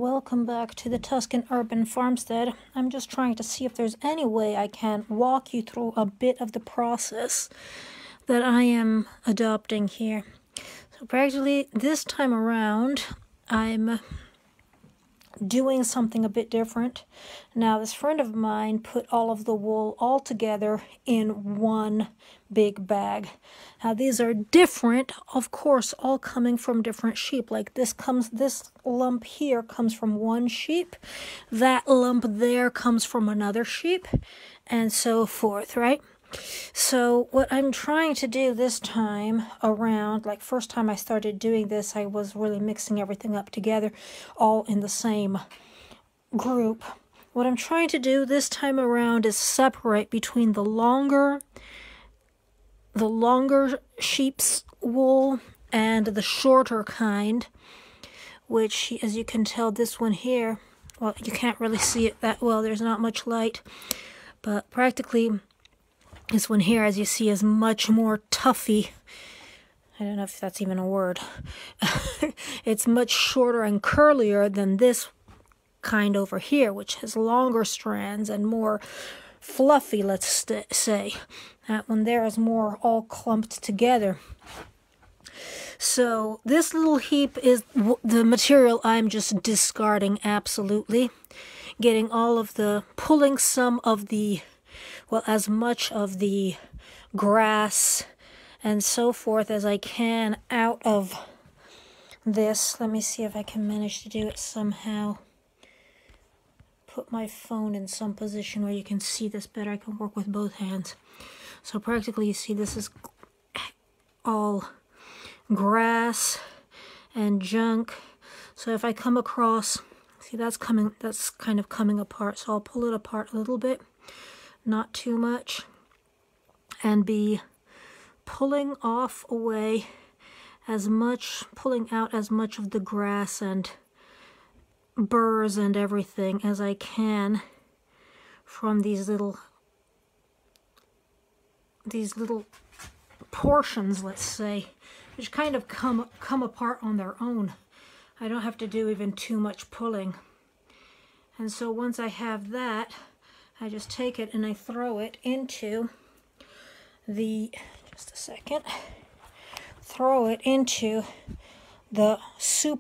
welcome back to the Tuscan Urban Farmstead. I'm just trying to see if there's any way I can walk you through a bit of the process that I am adopting here. So practically this time around, I'm doing something a bit different. Now, this friend of mine put all of the wool all together in one big bag. Now, these are different, of course, all coming from different sheep. Like this lump here comes from one sheep, that lump there comes from another sheep, and so forth, right? So what I'm trying to do this time around, like first time I started doing this, I was really mixing everything up together, all in the same group. What I'm trying to do this time around is separate between the longer sheep's wool and the shorter kind, which, as you can tell, this one here, well, you can't really see it that well, there's not much light, but practically this one here, as you see, is much more tuffy. I don't know if that's even a word. It's much shorter and curlier than this kind over here, which has longer strands and more fluffy, let's say. That one there is more all clumped together. So this little heap is the material I'm just discarding absolutely. Getting all of pulling some of the, well, as much of the grass and so forth as I can out of this. Let me see if I can manage to do it somehow. Put my phone in some position where you can see this better. I can work with both hands. So practically, you see, this is all grass and junk. So if I come across, see, that's kind of coming apart. So I'll pull it apart a little bit, not too much, and be pulling off away pulling out as much of the grass and burrs and everything as I can from these little portions, let's say, which kind of come apart on their own. I don't have to do even too much pulling. And so once I have that, I just take it and I throw it into just a second, throw it into the soup.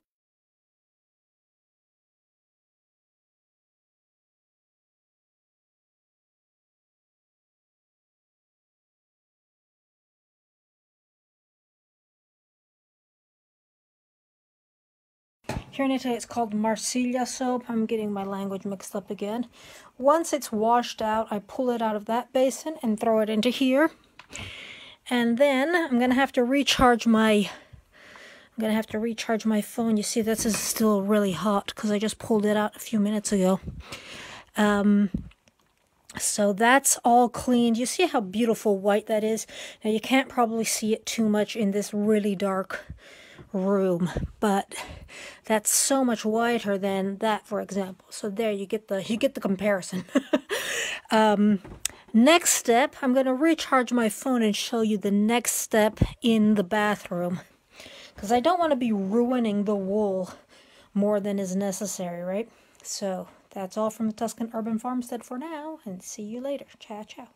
Here in Italy, it's called Marsiglia soap. I'm getting my language mixed up again. Once it's washed out, I pull it out of that basin and throw it into here. And then I'm going to have to recharge my phone. You see, this is still really hot because I just pulled it out a few minutes ago. So that's all cleaned. You see how beautiful white that is? Now, you can't probably see it too much in this really dark room, but that's so much whiter than that, for example. So there you get the comparison. Next step, I'm going to recharge my phone and show you the next step in the bathroom, because I don't want to be ruining the wool more than is necessary, right? So that's all from the Tuscan Urban Farmstead for now, and see you later. Ciao, ciao.